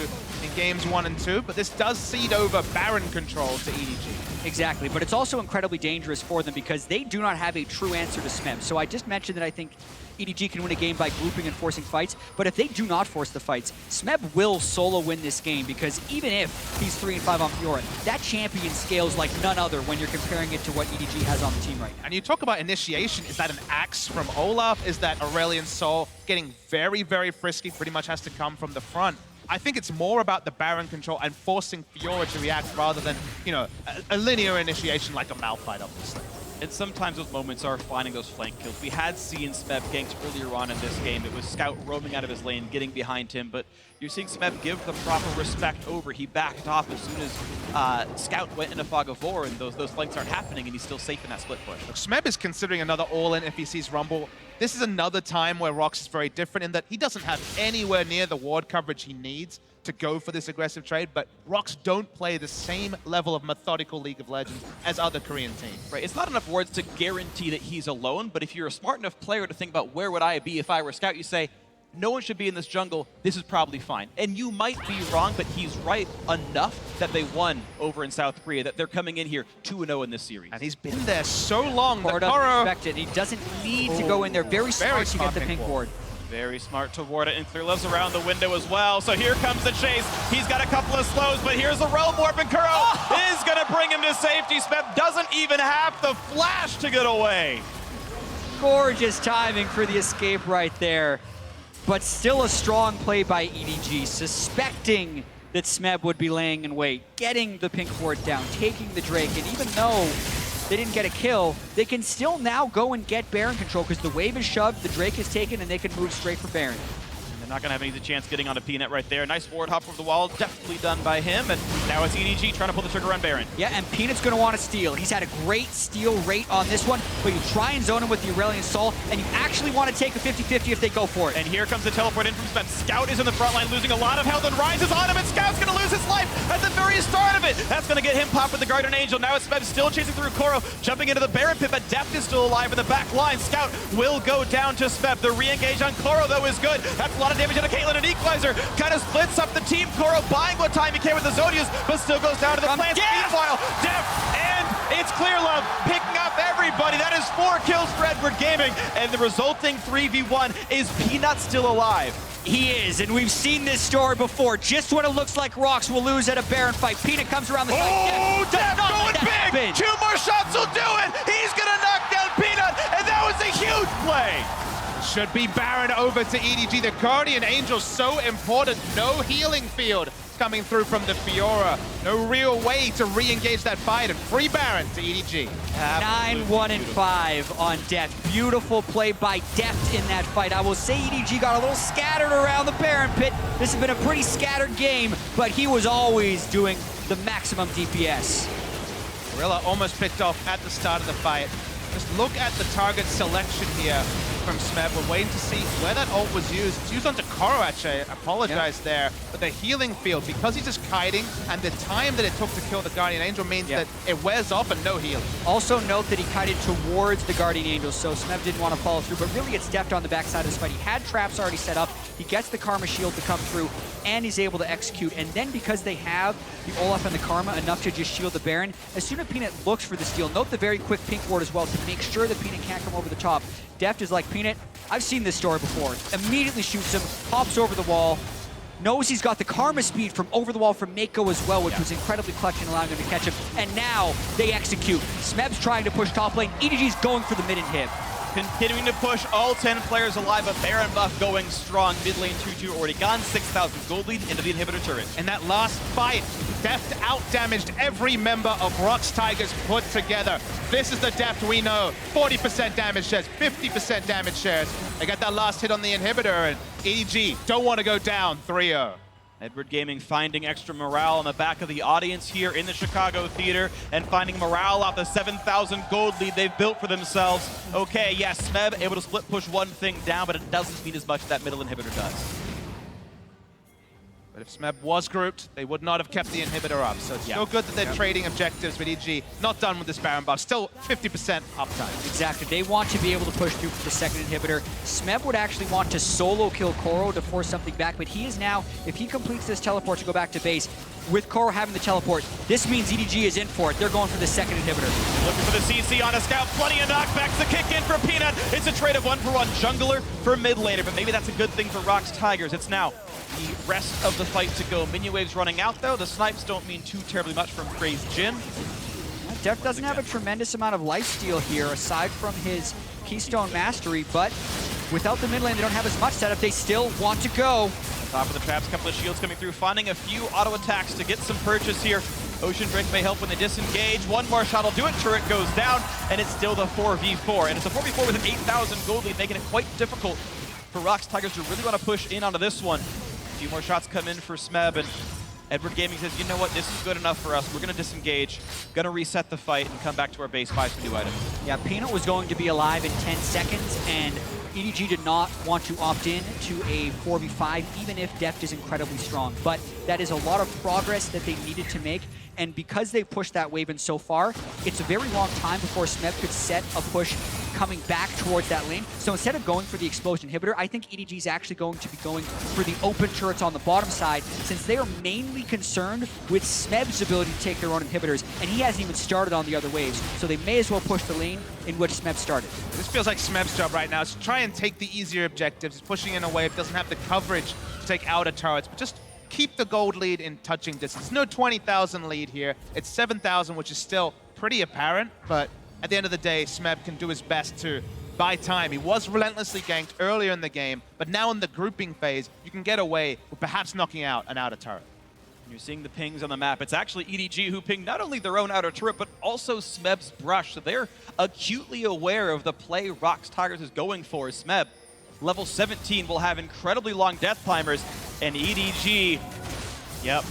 in games 1 and 2, but this does cede over Baron control to EDG. Exactly, but it's also incredibly dangerous for them because they do not have a true answer to Smeb. So I just mentioned that I think EDG can win a game by grouping and forcing fights, but if they do not force the fights, Smeb will solo win this game because even if he's 3-5 on Fiora, that champion scales like none other when you're comparing it to what EDG has on the team right now. And you talk about initiation, is that an axe from Olaf? Is that Aurelion Sol getting very, very frisky, pretty much has to come from the front? I think it's more about the Baron control and forcing Fiora to react rather than, you know, a linear initiation like a Malphite, obviously. And sometimes those moments are finding those flank kills. We had seen Smeb ganked earlier on in this game. It was Scout roaming out of his lane, getting behind him, but you're seeing Smeb give the proper respect over. He backed off as soon as Scout went into Fog of War, and those flanks aren't happening, and he's still safe in that split push. Look, Smeb is considering another all-in if he sees Rumble. This is another time where ROX is very different in that he doesn't have anywhere near the ward coverage he needs to go for this aggressive trade, but ROX don't play the same level of methodical League of Legends as other Korean teams. Right, it's not enough words to guarantee that he's alone, but if you're a smart enough player to think about where would I be if I were a Scout, you say, no one should be in this jungle, this is probably fine. And you might be wrong, but he's right enough that they won over in South Korea, that they're coming in here 2-0 in this series. And he's been there so long. Koro doesn't expect it. He doesn't need to go in there. Very smart to get the pink ward. Very smart to ward it, and Clear Love's around the window as well. So here comes the chase. He's got a couple of slows, but here's a Realm Warp, and Kuro is going to bring him to safety. Smeb doesn't even have the flash to get away. Gorgeous timing for the escape right there. But still a strong play by EDG, suspecting that Smeb would be laying in wait, getting the pink ward down, taking the Drake, and even though they didn't get a kill, they can still now go and get Baron control because the wave is shoved, the Drake is taken, and they can move straight for Baron. And they're Not going to have an easy chance getting on a Peanut right there. Nice forward hop over the wall, definitely done by him. And now it's EDG trying to pull the trigger on Baron. Yeah, and Peanut's going to want to steal. He's had a great steal rate on this one, but you try and zone him with the Aurelion Sol, and you actually want to take a 50-50 if they go for it. And here comes the teleport in from Smeb. Scout is in the front line, losing a lot of health, and rises on him, and Scout's going to lose his life at the very start of it. That's going to get him popped with the Guardian Angel. Now it's Smeb still chasing through Koro, jumping into the Baron pit, but Deft is still alive in the back line. Scout will go down to Smeb. The re-engage on Koro, though, is good. That's a lot of damage into Caitlyn, and Equalizer kind of splits up the team. Koro buying what time he can with the Zodius, but still goes down to the plants. Meanwhile, Deft and it's Clear Love picking up everybody. That is 4 kills for Edward Gaming, and the resulting 3v1 is Peanut still alive. He is, and we've seen this story before. Just when it looks like ROX will lose at a Baron fight, Peanut comes around the side. Oh, Deft going big! 2 more shots will do it! He's gonna knock down Peanut, and that was a huge play! Should be Baron over to EDG. The Guardian Angel so important. No healing field coming through from the Fiora. No real way to re-engage that fight, and free Baron to EDG. 9-1-5 on Deft. Beautiful play by Deft in that fight. I will say EDG got a little scattered around the Baron pit. This has been a pretty scattered game, but he was always doing the maximum DPS. Gorilla almost picked off at the start of the fight. Just look at the target selection here from Smeb. We're waiting to see where that ult was used. It's used onto Koro, actually. I apologize there. But the healing field, because he's just kiting, and the time that it took to kill the Guardian Angel means that it wears off and no healing. Also note that he kited towards the Guardian Angel, so Smeb didn't want to follow through, but really it's Deft on the backside of this fight. He had traps already set up. He gets the Karma shield to come through, and he's able to execute. And then because they have the Olaf and the Karma enough to just shield the Baron, as soon as Peanut looks for the steal, note the very quick pink ward as well to make sure that Peanut can't come over the top. Deft is like, Peanut, I've seen this story before. Immediately shoots him, hops over the wall, knows he's got the Karma speed from over the wall from Mako as well, which was incredibly clutch and allowing him to catch him. And now they execute. Smeb's trying to push top lane. EDG's going for the mid inhib. Continuing to push all 10 players alive, a Baron buff going strong. Mid lane 2-2 already gone, 6,000 gold lead into the inhibitor turret. In that last fight, Deft out-damaged every member of ROX Tigers put together. This is the Deft we know. 40% damage shares, 50% damage shares. They got that last hit on the inhibitor, and EDG don't want to go down 3-0. Edward Gaming finding extra morale on the back of the audience here in the Chicago Theater and finding morale off the 7,000 gold lead they've built for themselves. Okay, yes, Smeb able to split push one thing down, but it doesn't mean as much as that middle inhibitor does. But if Smeb was grouped, they would not have kept the inhibitor up. So it's still good that they're trading objectives with EDG. Not done with this Baron buff. Still 50% uptime. Exactly. They want to be able to push through for the second inhibitor. Smeb would actually want to solo kill Koro to force something back, but he is now, if he completes this teleport to go back to base, with Koro having the teleport, this means EDG is in for it. They're going for the second inhibitor. Looking for the CC on a Scout. Plenty of knockbacks to kick in for Peanut. It's a trade of 1-for-1 jungler for mid laner, but maybe that's a good thing for ROX Tigers. It's now the rest of the fight to go. Minion waves running out, though. The snipes don't mean too terribly much from Crazed Jin. Deft doesn't have a tremendous amount of lifesteal here, aside from his Keystone Mastery, but without the mid lane, they don't have as much setup. They still want to go. Top of the traps, couple of shields coming through, finding a few auto attacks to get some purchase here. Ocean Drake may help when they disengage. One more shot will do it. Turret goes down, and it's still the 4v4. And it's a 4v4 with an 8,000 gold lead, making it quite difficult for ROX Tigers to really want to push in onto this one. A few more shots come in for Smeb, and Edward Gaming says, you know what, this is good enough for us. We're going to disengage, going to reset the fight, and come back to our base, buy some new items. Yeah, Peanut was going to be alive in 10 seconds, and EDG did not want to opt in to a 4v5, even if Deft is incredibly strong. But that is a lot of progress that they needed to make, and because they pushed that wave in so far, it's a very long time before Smeb could set a push coming back towards that lane. So instead of going for the explosion inhibitor, I think EDG is actually going to be going for the open turrets on the bottom side, since they are mainly concerned with Smeb's ability to take their own inhibitors, and he hasn't even started on the other waves. So they may as well push the lane in which Smeb started. This feels like Smeb's job right now is to try and take the easier objectives. He's pushing in a wave, doesn't have the coverage to take outer turrets, but just keep the gold lead in touching distance. No 20,000 lead here. It's 7,000, which is still pretty apparent, but at the end of the day, Smeb can do his best to buy time. He was relentlessly ganked earlier in the game, but now in the grouping phase, you can get away with perhaps knocking out an outer turret. You're seeing the pings on the map. It's actually EDG who pinged not only their own outer turret, but also Smeb's brush. So they're acutely aware of the play ROX Tigers is going for. Smeb level 17 will have incredibly long death climbers, and EDG, yep,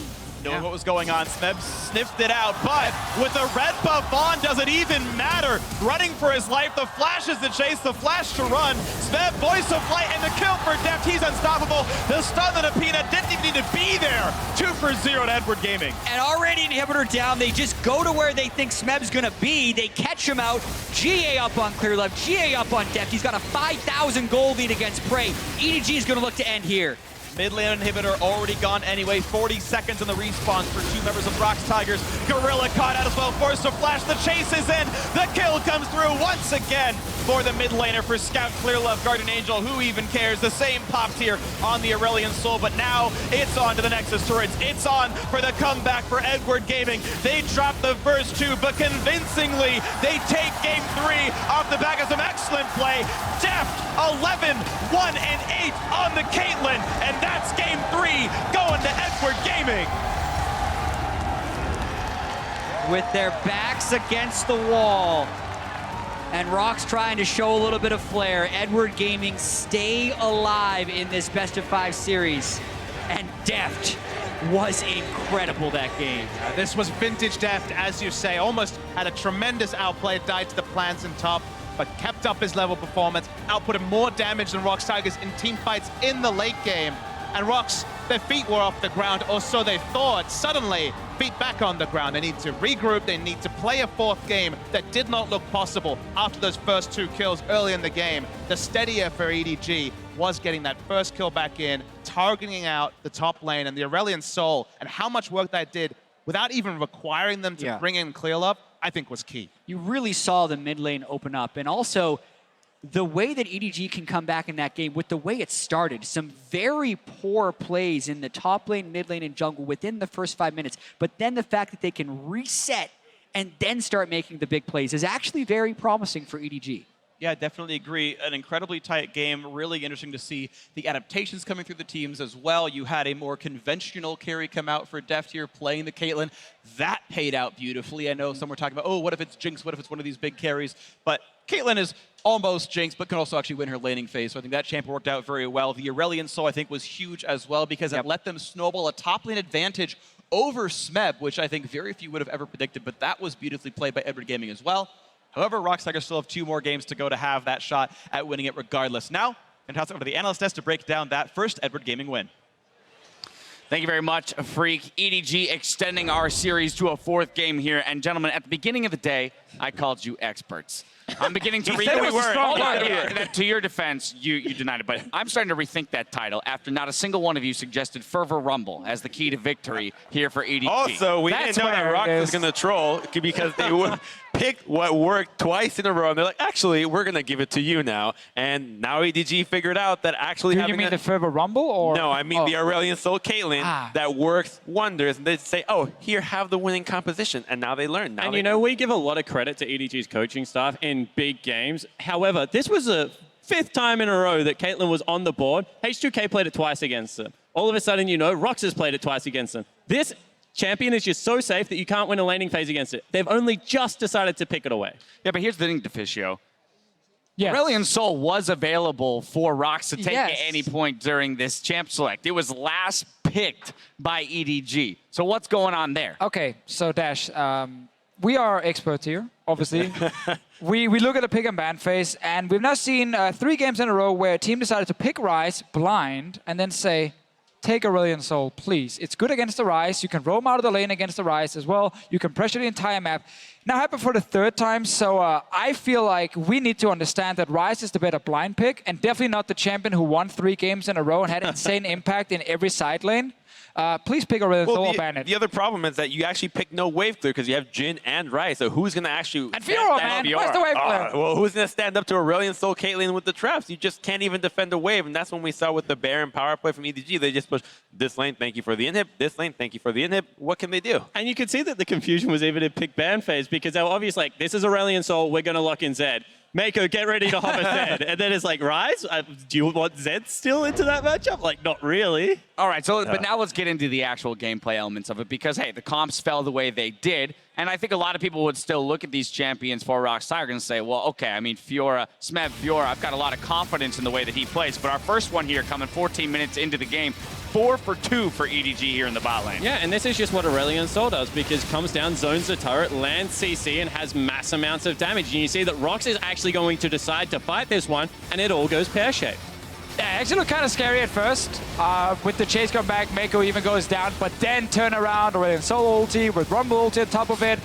knowing what was going on. Smeb sniffed it out, but with the red buff on, does it even matter? Running for his life, the flash is the chase, the flash to run. Smeb, voice of light, and the kill for Deft. He's unstoppable. The stun on Apina didn't even need to be there. 2 for 0 to Edward Gaming. And already inhibitor down, they just go to where they think Smeb's gonna be. They catch him out. GA up on Clearlove, GA up on Deft. He's got a 5,000 gold lead against Prey. EDG is gonna look to end here. Mid lane inhibitor already gone anyway. 40 seconds in the respawn for 2 members of ROX Tigers. Gorilla caught out as well, forced to flash. The chase is in. The kill comes through once again for the mid laner for Scout, Clearlove, Guardian Angel. Who even cares? The same popped here on the Aurelion Soul, but now it's on to the Nexus turrets. It's on for the comeback for Edward Gaming. They drop the first 2, but convincingly they take game 3 off the back of some excellent play. Deft 11, 1, and 8 on the Caitlyn, and that's game 3 going to Edward Gaming. With their backs against the wall, and ROX trying to show a little bit of flair, Edward Gaming stay alive in this best-of-5 series. And Deft was incredible that game. This was vintage Deft, as you say. Almost had a tremendous outplay, died to the plants in top, but kept up his level performance, outputted more damage than ROX Tigers in team fights in the late game. And ROX, their feet were off the ground, or so they thought. Suddenly, feet back on the ground. They need to regroup. They need to play a 4th game that did not look possible after those first 2 kills early in the game. The steadier for EDG was getting that first kill back in, targeting out the top lane and the Aurelion Soul, and how much work that did without even requiring them to bring in Clearlove, I think was key. You really saw the mid lane open up, and also the way that EDG can come back in that game with the way it started. Some very poor plays in the top lane, mid lane, and jungle within the first 5 minutes, but then the fact that they can reset and then start making the big plays is actually very promising for EDG. Yeah, definitely agree. An incredibly tight game. Really interesting to see the adaptations coming through the teams as well. You had a more conventional carry come out for Deft here playing the Caitlyn. That paid out beautifully. I know some were talking about, oh, what if it's Jinx? What if it's one of these big carries? But Caitlyn is almost Jinx, but can also actually win her laning phase. So I think that champ worked out very well. The Aurelion Soul, I think, was huge as well because it let them snowball a top lane advantage over Smeb, which I think very few would have ever predicted, but that was beautifully played by Edward Gaming as well. However, ROX Tigers still have 2 more games to go to have that shot at winning it regardless. Now, and toss it over to the analyst desk to break down that first Edward Gaming win. Thank you very much, Freak. EDG extending our series to a 4th game here. And gentlemen, at the beginning of the day, I called you experts. I'm beginning to rethink. To your defense, you denied it, but I'm starting to rethink that title after not a single one of you suggested Fervor Rumble as the key to victory here for EDG. Also, we didn't know that ROX was going to troll because they would pick what worked twice in a row, and they're like, actually, we're going to give it to you now. And now EDG figured out that actually Do you mean the Fervor Rumble? Or? No, I mean the Aurelion Soul Caitlyn that works wonders. And they say, oh, here, have the winning composition. And now they learn. Now and you know, we give a lot of credit to EDG's coaching staff in big games. However, this was a 5th time in a row that Caitlyn was on the board. H2K played it twice against them. All of a sudden, you know, ROX has played it twice against them. This champion is just so safe that you can't win a laning phase against it. They've only just decided to pick it away. Yeah, but here's the thing, Deficio. Yes. Aurelion Soul was available for ROX to take at any point during this champ select. It was last picked by EDG. So what's going on there? Okay, so Dash, we are experts here, obviously. we look at the pick and ban phase, and we've now seen 3 games in a row where a team decided to pick Ryze blind and then say, take Aurelion Soul, please. It's good against the Ryze. You can roam out of the lane against the Ryze as well. You can pressure the entire map. Now happened for the 3rd time, so I feel like we need to understand that Ryze is the better blind pick and definitely not the champion who won 3 games in a row and had insane impact in every side lane. Please pick Aurelion Soul or ban it. The other problem is that you actually pick no wave clear because you have Jhin and Ryze. So who's going to actually... And Fiora, man! Where's the wave clear? Well, who's going to stand up to Aurelion Soul Caitlyn with the traps? You just can't even defend a wave. And that's when we saw with the Baron power play from EDG. They just push this lane, thank you for the inhib. This lane, thank you for the inhib. What can they do? And you could see that the confusion was even in pick ban phase because they were obviously like, this is Aurelion Soul, we're going to lock in Zed. Mako, get ready to hop a Zed. And then it's like, Rise, do you want Zed still into that matchup? Like, not really. All right, so but now let's get into the actual gameplay elements of it because, hey, the comps fell the way they did. And I think a lot of people would still look at these champions for ROX Tiger and say, well, okay, I mean, Fiora, Smeb Fiora, I've got a lot of confidence in the way that he plays. But our first one here coming 14 minutes into the game, 4 for 2 for EDG here in the bot lane. Yeah, and this is just what Aurelion Sol does because comes down, zones the turret, lands CC, and has mass amounts of damage. And you see that ROX is actually going to decide to fight this one, and it all goes pear-shaped. Yeah, actually looked kind of scary at first. With the chase come back, Mako even goes down, but then turn around Aurelion Sol ulti with Rumble ulti on top of it.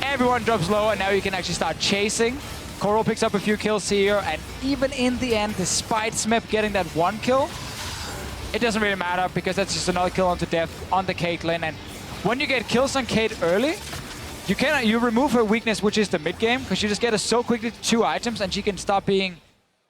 Everyone drops low, and now you can actually start chasing. Koro picks up a few kills here, and even in the end, despite Smeb getting that 1 kill, it doesn't really matter because that's just another kill onto death on the Caitlyn. And when you get kills on Kate early, you remove her weakness, which is the mid game, because you just get her so quickly to 2 items, and she can start being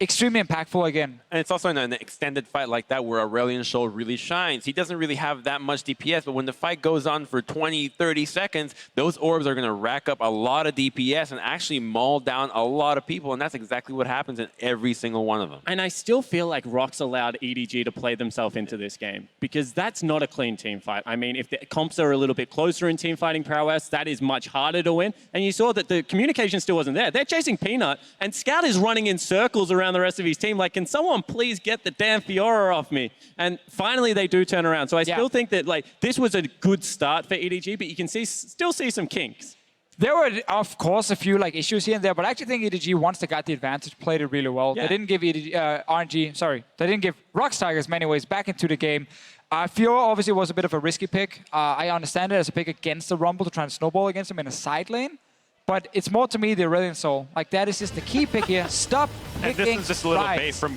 extremely impactful again. And it's also in an extended fight like that where Aurelion Sol really shines. He doesn't really have that much DPS, but when the fight goes on for 20, 30 seconds, those orbs are going to rack up a lot of DPS and actually maul down a lot of people, and that's exactly what happens in every single one of them. And I still feel like ROX allowed EDG to play themselves into this game because that's not a clean team fight. I mean, if the comps are a little bit closer in team fighting prowess, that is much harder to win. And you saw that the communication still wasn't there. They're chasing Peanut, and Scout is running in circles around the rest of his team. Like, can someone please get the damn Fiora off me? And finally, they do turn around. So I still think that like this was a good start for EDG, but you can still see some kinks. There were, of course, a few like issues here and there, but I actually think EDG, once they got the advantage, played it really well. Yeah. They didn't give they didn't give ROX Tigers many ways back into the game. Fiora obviously was a bit of a risky pick. I understand it as a pick against the Rumble to try and snowball against him in a side lane. But it's more to me the Aurelion Sol. Like, that is just the key pick here. Stop picking And this is just a little rides. bait from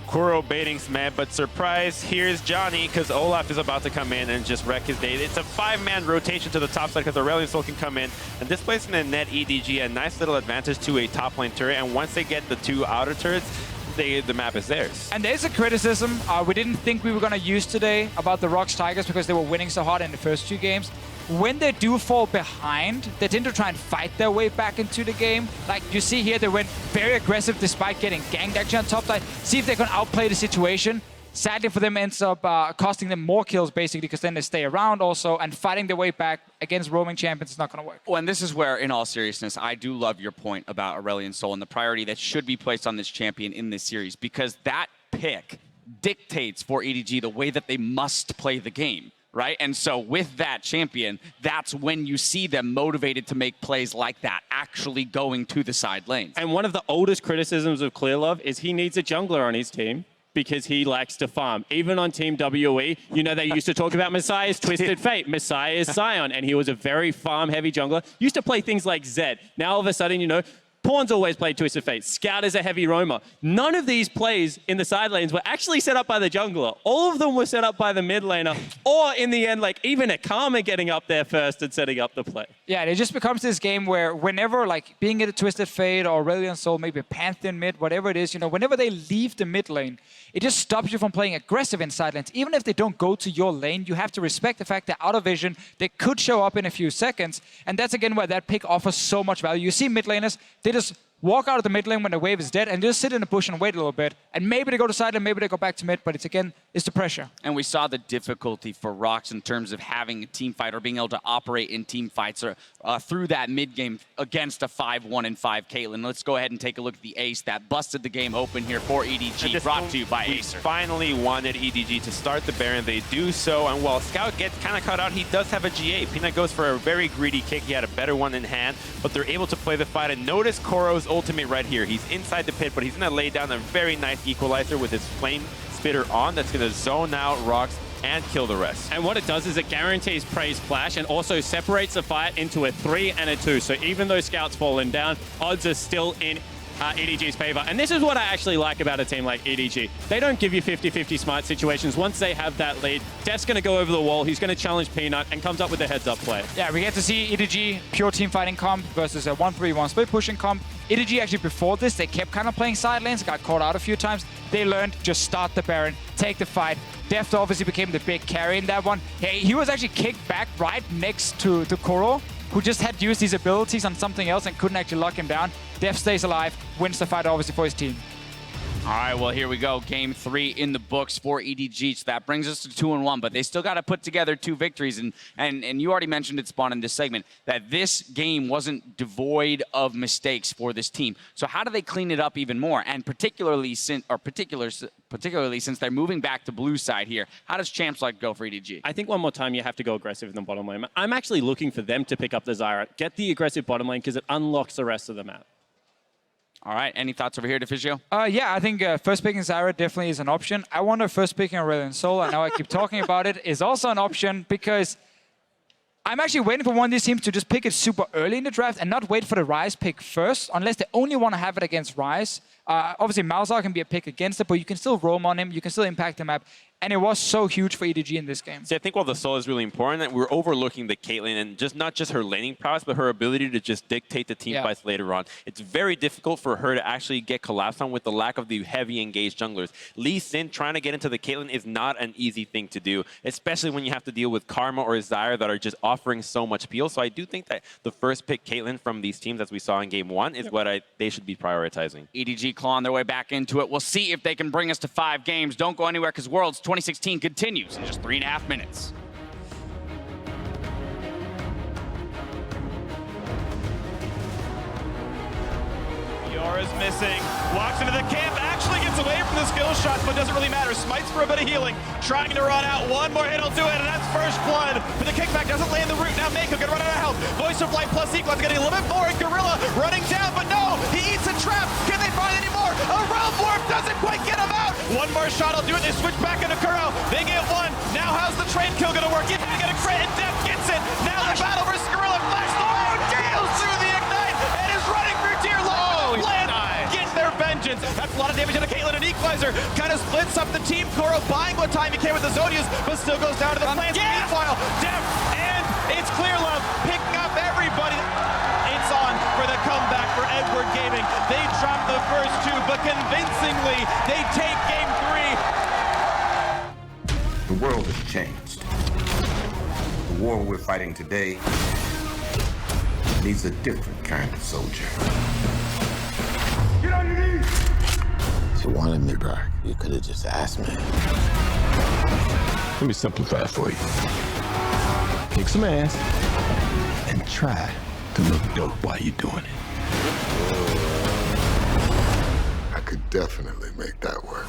Kuro baiting Smeb, but surprise, here's Johnny, because Olaf is about to come in and just wreck his day. It's a 5-man rotation to the top side because Aurelion Sol can come in, and this plays in a net EDG, a nice little advantage to a top lane turret, and once they get the 2 outer turrets, the map is theirs. And there's a criticism we didn't think we were going to use today about the ROX Tigers because they were winning so hard in the first 2 games. When they do fall behind, they tend to try and fight their way back into the game. Like you see here, they went very aggressive despite getting ganked actually on top side. See if they can outplay the situation. Sadly for them, ends up costing them more kills basically because then they stay around also, and fighting their way back against roaming champions is not going to work. Well, and this is where, in all seriousness, I do love your point about Aurelion Sol and the priority that should be placed on this champion in this series, because that pick dictates for EDG the way that they must play the game, right? And so with that champion, that's when you see them motivated to make plays like that, actually going to the side lanes. And one of the oldest criticisms of Clearlove is he needs a jungler on his team because he likes to farm. Even on Team WE, you know, they used to talk about Messiah's Twisted Fate, Messiah's Scion, and he was a very farm-heavy jungler. Used to play things like Zed. Now, all of a sudden, you know, Pawn's always played Twisted Fate. Scout is a heavy roamer. None of these plays in the side lanes were actually set up by the jungler. All of them were set up by the mid laner, or in the end, like even a Karma getting up there first and setting up the play. Yeah, it just becomes this game where whenever, like, being it a Twisted Fate or Aurelion Sol, maybe a Pantheon mid, whatever it is, you know, whenever they leave the mid lane, it just stops you from playing aggressive in side lanes. Even if they don't go to your lane, you have to respect the fact they're out of vision. They could show up in a few seconds, and that's again where that pick offers so much value. You see mid laners, they just walk out of the mid lane when the wave is dead and just sit in the bush and wait a little bit. And maybe they go to side lane, maybe they go back to mid, but it's again, it's the pressure. And we saw the difficulty for ROX in terms of having a team fight or being able to operate in team fights or through that mid game against a 5-1 and 5 Caitlyn. Let's go ahead and take a look at the ace that busted the game open here for EDG, brought to you by Acer. Finally wanted EDG to start the Baron. They do so, and while Scout gets kind of cut out, he does have a GA. Peanut goes for a very greedy kick. He had a better one in hand, but they're able to play the fight. And notice Koro's ultimate right here. He's inside the pit, but he's going to lay down a very nice equalizer with his Flame Spitter on. That's going to zone out ROX and kill the rest. And what it does is it guarantees Prey's flash and also separates the fight into a 3 and a 2. So even though Scout's fallen down, odds are still in EDG's favor. And this is what I actually like about a team like EDG. They don't give you 50-50 smart situations. Once they have that lead, Def's going to go over the wall. He's going to challenge Peanut and comes up with a heads-up play. Yeah, we get to see EDG pure team fighting comp versus a 1-3-1 split pushing comp. EDG actually before this, they kept kind of playing side lanes, got caught out a few times. They learned just start the Baron, take the fight. Deft obviously became the big carry in that one. Hey, he was actually kicked back right next to Koro, who just had used his abilities on something else and couldn't actually lock him down. Def stays alive, wins the fight obviously for his team. All right, well, here we go. Game 3 in the books for EDG. So that brings us to 2-1, but they still got to put together 2 victories. And you already mentioned it, Spawn, in this segment, that this game wasn't devoid of mistakes for this team. So how do they clean it up even more? And particularly since they're moving back to blue side here, how does Champs Like go for EDG? I think one more time you have to go aggressive in the bottom lane. I'm actually looking for them to pick up the Zyra, get the aggressive bottom lane, because it unlocks the rest of the map. All right, any thoughts over here, Defizio? Yeah, I think first picking Zyra definitely is an option. I wonder if first picking Aurelion Sol, and now I keep talking about it, is also an option because I'm actually waiting for one of these teams to just pick it super early in the draft and not wait for the Ryze pick first, unless they only want to have it against Ryze. Obviously, Malzahar can be a pick against it, but you can still roam on him, you can still impact the map. And it was so huge for EDG in this game. See, I think while the Soul is really important, that we're overlooking the Caitlyn and not just her laning prowess, but her ability to just dictate the team fights later on. It's very difficult for her to actually get collapsed on with the lack of the heavy engaged junglers. Lee Sin trying to get into the Caitlyn is not an easy thing to do, especially when you have to deal with Karma or Zyra that are just offering so much peel. So I do think that the first pick Caitlyn from these teams, as we saw in Game 1, is what they should be prioritizing. EDG clawing their way back into it. We'll see if they can bring us to 5 games. Don't go anywhere, because Worlds 2016 continues in just 3.5 minutes. Yora's missing, walks into the camp, actually gets away from the skill shots, but doesn't really matter. Smites for a bit of healing, trying to run out. One more hit will do it, and that's first blood. But the kickback doesn't land the root. Now Mako gonna run out of health. Voice of Light plus Equals getting a little bit more, and Gorilla running down, but no, he eats a trap. Can they find any more? A realm warp doesn't quite get him out. One more shot will do it. They switch back into Kuro. They get one. Now how's the trade kill gonna work? If you get a crit, and Def gets it. Now the battle versus Gorilla. Flash Lord deals through the ignite and is running through tier low. Getting their vengeance. That's a lot of damage on a Caitlyn, and Equalizer kind of splits up the team. Kuro buying what time he can with the Zodius, but still goes down to the plants. Meanwhile, Def and it's Clear Love picking up everybody. It's on for the comeback for Edward Gaming. They dropped the first 2, but convincingly they take game 3. The world has changed. The war we're fighting today needs a different kind of soldier. Get on your knees! If you wanted me back, you could have just asked me. Let me simplify it for you. Kick some ass and try to look dope while you're doing it. I could definitely make that work.